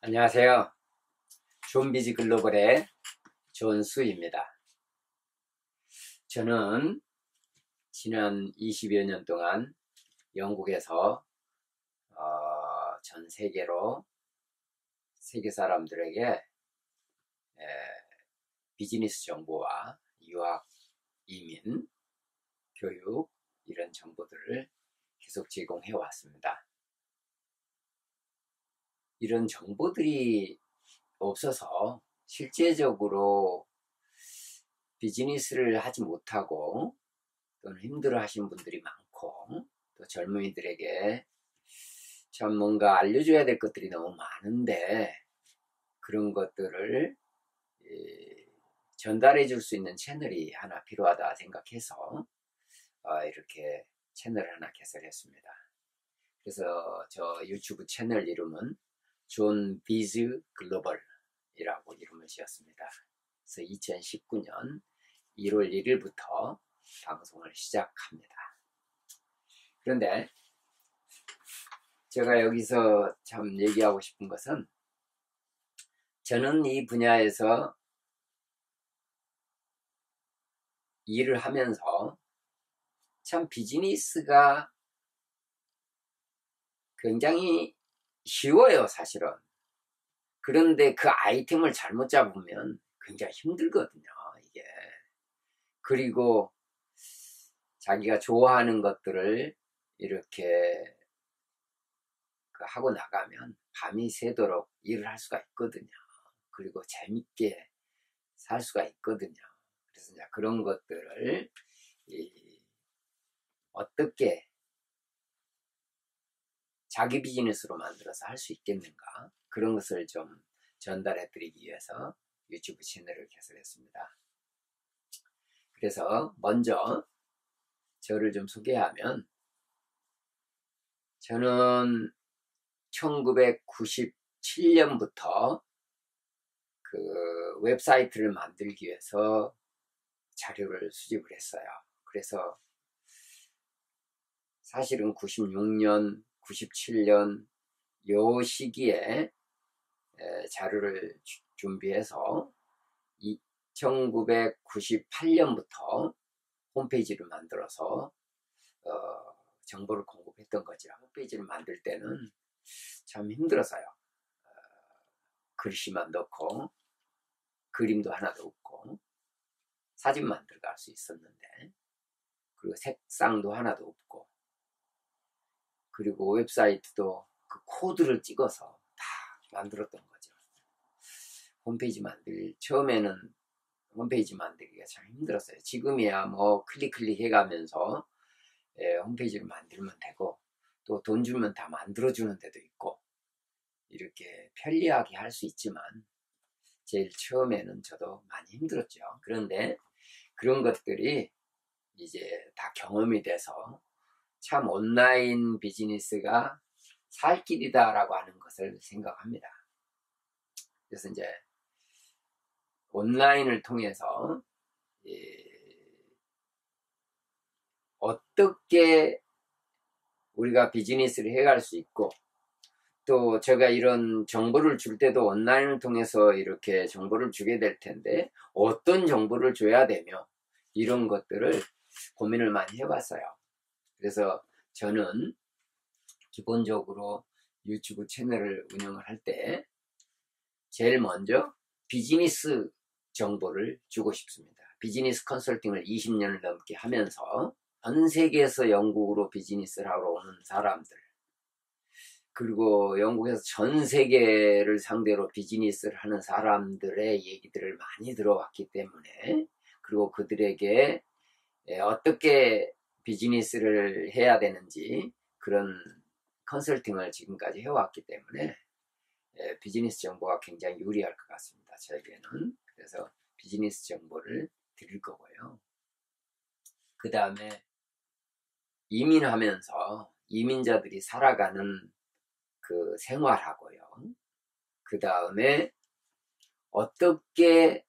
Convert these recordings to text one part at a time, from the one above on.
안녕하세요. 존비즈 글로벌의 존수입니다. 저는 지난 20여 년 동안 영국에서 전 세계로 세계 사람들에게 비즈니스 정보와 유학, 이민, 교육 이런 정보들을 계속 제공해 왔습니다. 이런 정보들이 없어서 실제적으로 비즈니스를 하지 못하고 또는 힘들어 하시는 분들이 많고, 또 젊은이들에게 참 뭔가 알려줘야 될 것들이 너무 많은데 그런 것들을 전달해 줄 수 있는 채널이 하나 필요하다 생각해서 이렇게 채널을 하나 개설했습니다. 그래서 저 유튜브 채널 이름은 존비즈 글로벌이라고 이름을 지었습니다. 그래서 2019년 1월 1일부터 방송을 시작합니다. 그런데 제가 여기서 참 얘기하고 싶은 것은, 저는 이 분야에서 일을 하면서 참 비즈니스가 굉장히 쉬워요, 사실은. 그런데 그 아이템을 잘못 잡으면 굉장히 힘들거든요, 이게. 그리고 자기가 좋아하는 것들을 이렇게 하고 나가면 밤이 새도록 일을 할 수가 있거든요. 그리고 재밌게 살 수가 있거든요. 그래서 이제 그런 것들을 어떻게 자기 비즈니스로 만들어서 할 수 있겠는가, 그런 것을 좀 전달해 드리기 위해서 유튜브 채널을 개설했습니다. 그래서 먼저 저를 좀 소개하면, 저는 1997년부터 그 웹사이트를 만들기 위해서 자료를 수집을 했어요. 그래서 사실은 96년, 97년 요 시기에 자료를 준비해서 1998년부터 홈페이지를 만들어서 정보를 공급했던 거죠. 홈페이지를 만들 때는 참 힘들었어요. 글씨만 넣고 그림도 하나도 없고 사진만 들어갈 수 있었는데, 그리고 색상도 하나도 없고, 그리고 웹사이트도 그 코드를 찍어서 다 만들었던 거죠. 처음에는 홈페이지 만들기가 참 힘들었어요. 지금이야 뭐 클릭 해가면서 홈페이지를 만들면 되고, 또 돈 주면 다 만들어주는 데도 있고, 이렇게 편리하게 할 수 있지만 제일 처음에는 저도 많이 힘들었죠. 그런데 그런 것들이 이제 다 경험이 돼서 참 온라인 비즈니스가 살 길이다라고 하는 것을 생각합니다. 그래서 이제 온라인을 통해서 어떻게 우리가 비즈니스를 해갈 수 있고, 또 제가 이런 정보를 줄 때도 온라인을 통해서 이렇게 정보를 주게 될 텐데 어떤 정보를 줘야 되며, 이런 것들을 고민을 많이 해봤어요. 그래서 저는 기본적으로 유튜브 채널을 운영을 할 때 제일 먼저 비즈니스 정보를 주고 싶습니다. 비즈니스 컨설팅을 20년을 넘게 하면서 전 세계에서 영국으로 비즈니스를 하러 오는 사람들, 그리고 영국에서 전 세계를 상대로 비즈니스를 하는 사람들의 얘기들을 많이 들어왔기 때문에, 그리고 그들에게 어떻게 비즈니스를 해야 되는지 그런 컨설팅을 지금까지 해왔기 때문에 비즈니스 정보가 굉장히 유리할 것 같습니다, 저에게는. 그래서 비즈니스 정보를 드릴 거고요. 그 다음에 이민하면서 이민자들이 살아가는 그 생활하고요. 그 다음에 어떻게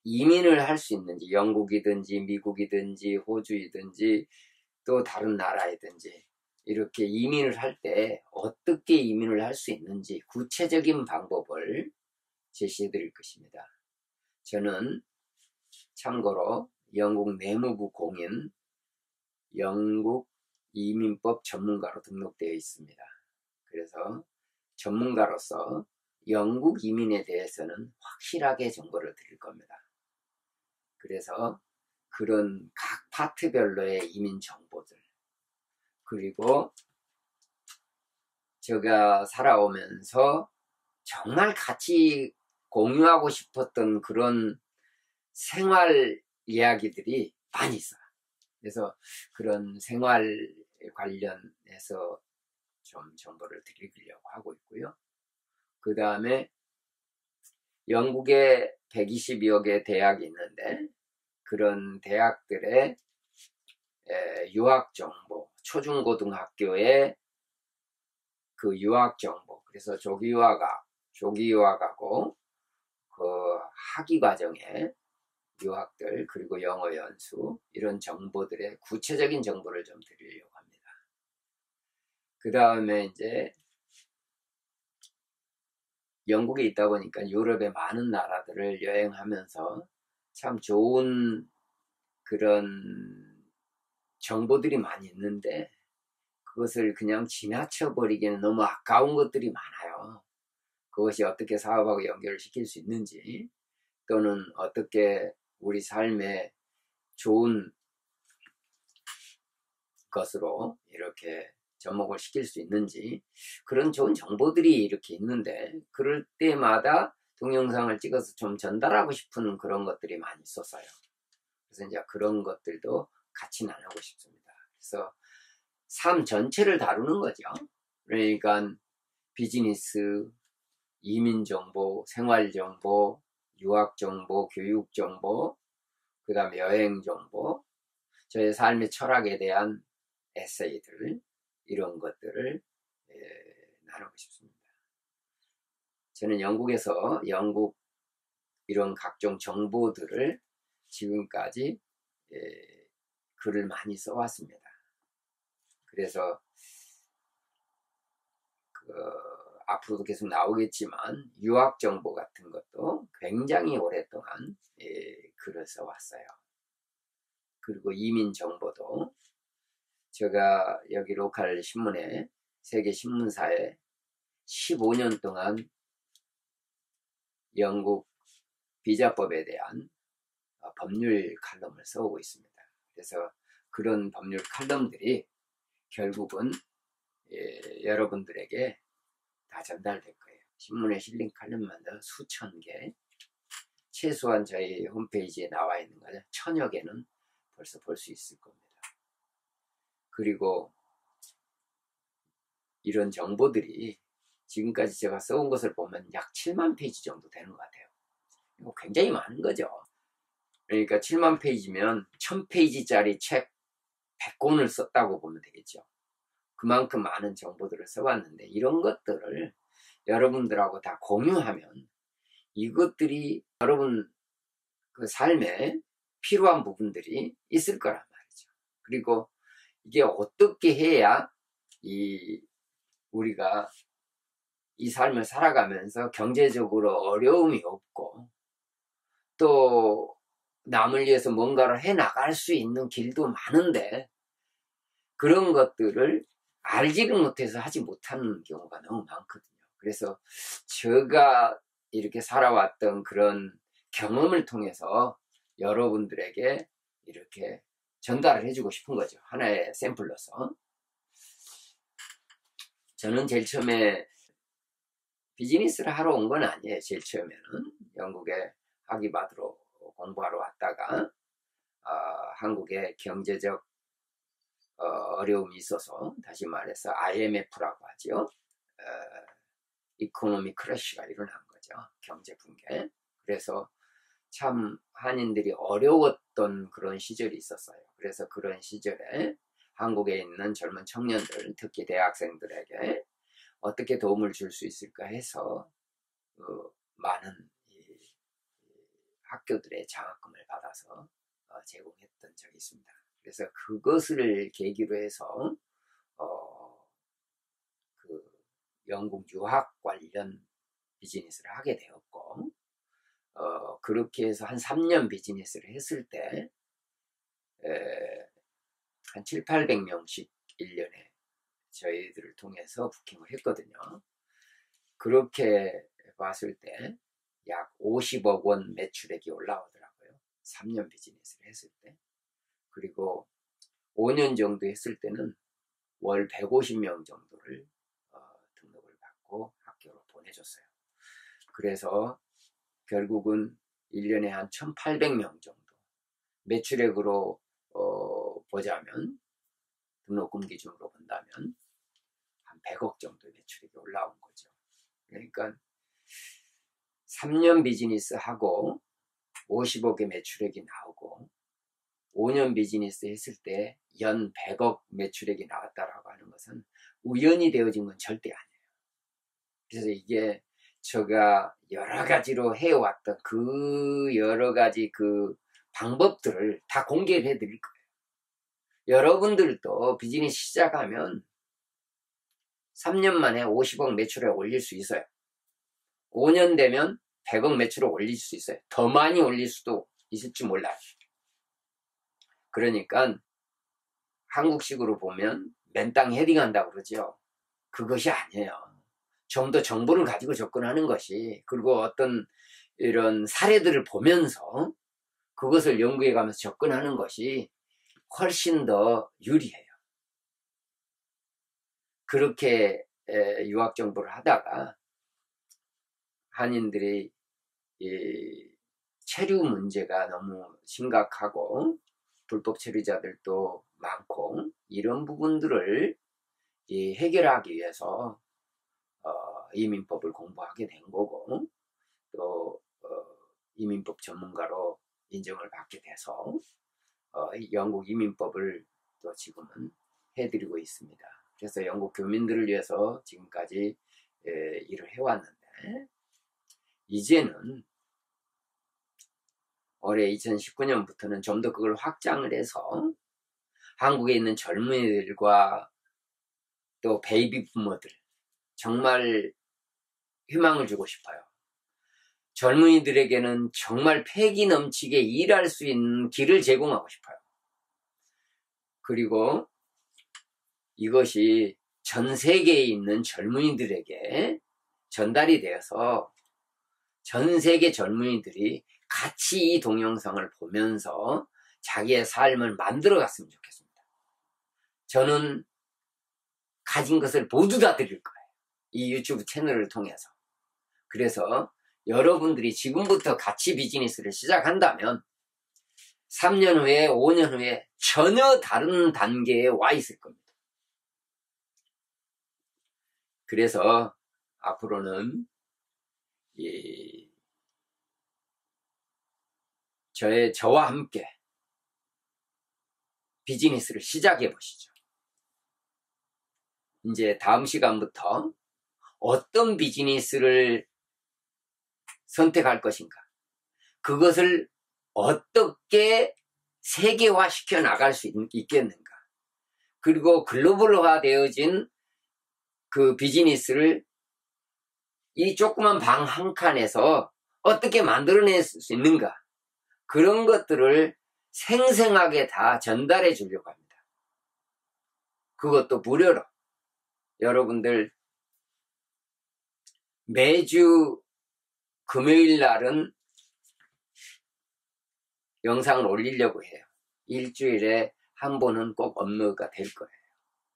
이민을 할 수 있는지, 영국이든지 미국이든지 호주이든지 또 다른 나라이든지 이렇게 이민을 할 때 어떻게 이민을 할 수 있는지 구체적인 방법을 제시해 드릴 것입니다. 저는 참고로 영국 내무부 공인 영국 이민법 전문가로 등록되어 있습니다. 그래서 전문가로서 영국 이민에 대해서는 확실하게 정보를 드릴 겁니다. 그래서 그런 각 파트별로의 이민 정보들, 그리고 제가 살아오면서 정말 같이 공유하고 싶었던 그런 생활 이야기들이 많이 있어요. 그래서 그런 생활 관련해서 좀 정보를 드리려고 하고 있고요. 그 다음에 영국에 120여 개 대학이 있는데 그런 대학들의 유학 정보, 초중고등학교의 그 유학 정보, 그래서 조기 유학하고 그 학위 과정의 유학들, 그리고 영어 연수, 이런 정보들의 구체적인 정보를 좀 드리려고 합니다. 그 다음에 이제 영국에 있다 보니까 유럽의 많은 나라들을 여행하면서 참 좋은 그런 정보들이 많이 있는데 그것을 그냥 지나쳐 버리기는 너무 아까운 것들이 많아요. 그것이 어떻게 사업하고 연결을 시킬 수 있는지, 또는 어떻게 우리 삶에 좋은 것으로 이렇게 접목을 시킬 수 있는지, 그런 좋은 정보들이 이렇게 있는데 그럴 때마다 동영상을 찍어서 좀 전달하고 싶은 그런 것들이 많이 있었어요. 그래서 이제 그런 것들도 같이 나누고 싶습니다. 그래서 삶 전체를 다루는 거죠. 그러니까 비즈니스, 이민 정보, 생활 정보, 유학 정보, 교육 정보, 그 다음에 여행 정보, 저의 삶의 철학에 대한 에세이들, 이런 것들을 나누고 싶습니다. 저는 영국에서 영국 이런 각종 정보들을 지금까지 글을 많이 써왔습니다. 그래서 앞으로도 계속 나오겠지만 유학 정보 같은 것도 굉장히 오랫동안 글을 써왔어요. 그리고 이민 정보도 제가 여기 로컬 신문에, 세계 신문사에 15년 동안 영국 비자법에 대한 법률 칼럼을 써오고 있습니다. 그래서 그런 법률 칼럼들이 결국은 여러분들에게 다 전달될 거예요. 신문에 실린 칼럼만도 수천 개, 최소한 저희 홈페이지에 나와 있는 거죠. 1000여 개는 벌써 볼 수 있을 겁니다. 그리고 이런 정보들이 지금까지 제가 써온 것을 보면 약 7만 페이지 정도 되는 것 같아요. 이거 굉장히 많은 거죠. 그러니까 7만 페이지면 1000페이지짜리 책 100권을 썼다고 보면 되겠죠. 그만큼 많은 정보들을 써왔는데 이런 것들을 여러분들하고 다 공유하면 이것들이 여러분 그 삶에 필요한 부분들이 있을 거란 말이죠. 그리고 이게 어떻게 해야 우리가 이 삶을 살아가면서 경제적으로 어려움이 없고 또 남을 위해서 뭔가를 해나갈 수 있는 길도 많은데 그런 것들을 알지를 못해서 하지 못하는 경우가 너무 많거든요. 그래서 제가 이렇게 살아왔던 그런 경험을 통해서 여러분들에게 이렇게 전달을 해주고 싶은 거죠. 하나의 샘플로서. 저는 제일 처음에 비즈니스를 하러 온 건 아니에요. 제일 처음에는 영국에 학위 받으러 공부하러 왔다가 한국에 경제적 어려움이 있어서, 다시 말해서 IMF라고 하죠. 이코노미 크래시가 일어난 거죠. 경제 붕괴. 그래서 참 한인들이 어려웠던 그런 시절이 있었어요. 그래서 그런 시절에 한국에 있는 젊은 청년들, 특히 대학생들에게 어떻게 도움을 줄 수 있을까 해서 많은 학교들의 장학금을 받아서 제공했던 적이 있습니다. 그래서 그것을 계기로 해서 영국 유학 관련 비즈니스를 하게 되었고, 그렇게 해서 한 3년 비즈니스를 했을 때, 한 700~800명씩 1년에 저희들을 통해서 부킹을 했거든요. 그렇게 봤을 때 약 50억 원 매출액이 올라오더라고요. 3년 비즈니스를 했을 때. 그리고 5년 정도 했을 때는 월 150명 정도를 등록을 받고 학교로 보내줬어요. 그래서 결국은 1년에 한 1800명 정도 매출액으로 보자면, 등록금 기준으로 본다면 한 100억 정도 매출액이 올라온 거죠. 그러니까 3년 비즈니스 하고 50억의 매출액이 나오고 5년 비즈니스 했을 때 연 100억 매출액이 나왔다라고 하는 것은 우연히 되어진 건 절대 아니에요. 그래서 이게 제가 여러 가지로 해왔던 그 여러 가지 그 방법들을 다 공개를 해드릴 거예요. 여러분들도 비즈니스 시작하면 3년 만에 50억 매출액 올릴 수 있어요. 5년 되면 100억 매출액 올릴 수 있어요. 더 많이 올릴 수도 있을지 몰라요. 그러니까 한국식으로 보면 맨땅 헤딩한다고 그러죠. 그것이 아니에요. 좀 더 정보를 가지고 접근하는 것이, 그리고 어떤 이런 사례들을 보면서 그것을 연구해 가면서 접근하는 것이 훨씬 더 유리해요. 그렇게 유학 정보를 하다가 한인들이 이 체류 문제가 너무 심각하고 불법 체류자들도 많고, 이런 부분들을 해결하기 위해서 이민법을 공부하게 된 거고, 또 이민법 전문가로 인정을 받게 돼서 영국 이민법을 또 지금은 해드리고 있습니다. 그래서 영국 교민들을 위해서 지금까지 일을 해왔는데, 이제는 올해 2019년부터는 좀 더 그걸 확장을 해서 한국에 있는 젊은이들과 또 베이비 부모들, 정말 희망을 주고 싶어요. 젊은이들에게는 정말 패기 넘치게 일할 수 있는 길을 제공하고 싶어요. 그리고 이것이 전 세계에 있는 젊은이들에게 전달이 되어서 전 세계 젊은이들이 같이 이 동영상을 보면서 자기의 삶을 만들어 갔으면 좋겠습니다. 저는 가진 것을 모두 다 드릴 거예요. 이 유튜브 채널을 통해서. 그래서 여러분들이 지금부터 같이 비즈니스를 시작한다면 3년 후에, 5년 후에 전혀 다른 단계에 와 있을 겁니다. 그래서 앞으로는 저와 함께 비즈니스를 시작해 보시죠. 이제 다음 시간부터 어떤 비즈니스를 선택할 것인가, 그것을 어떻게 세계화 시켜 나갈 수 있겠는가, 그리고 글로벌화 되어진 그 비즈니스를 이 조그만 방 한 칸에서 어떻게 만들어낼 수 있는가, 그런 것들을 생생하게 다 전달해 주려고 합니다. 그것도 무료로. 여러분들 매주 금요일 날은 영상을 올리려고 해요. 일주일에 한 번은 꼭 업로드가 될 거예요.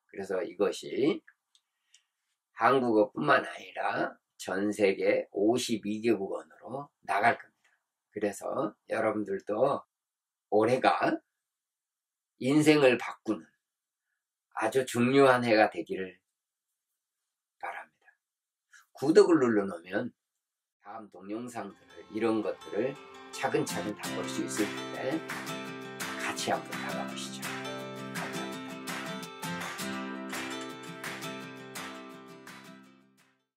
그래서 이것이 한국어뿐만 아니라 전 세계 52개국 언어로 나갈 겁니다. 그래서 여러분들도 올해가 인생을 바꾸는 아주 중요한 해가 되기를 바랍니다. 구독을 눌러놓으면 다음 동영상들을, 이런 것들을 차근차근 다 볼 수 있을 텐데 같이 한번 나가보시죠.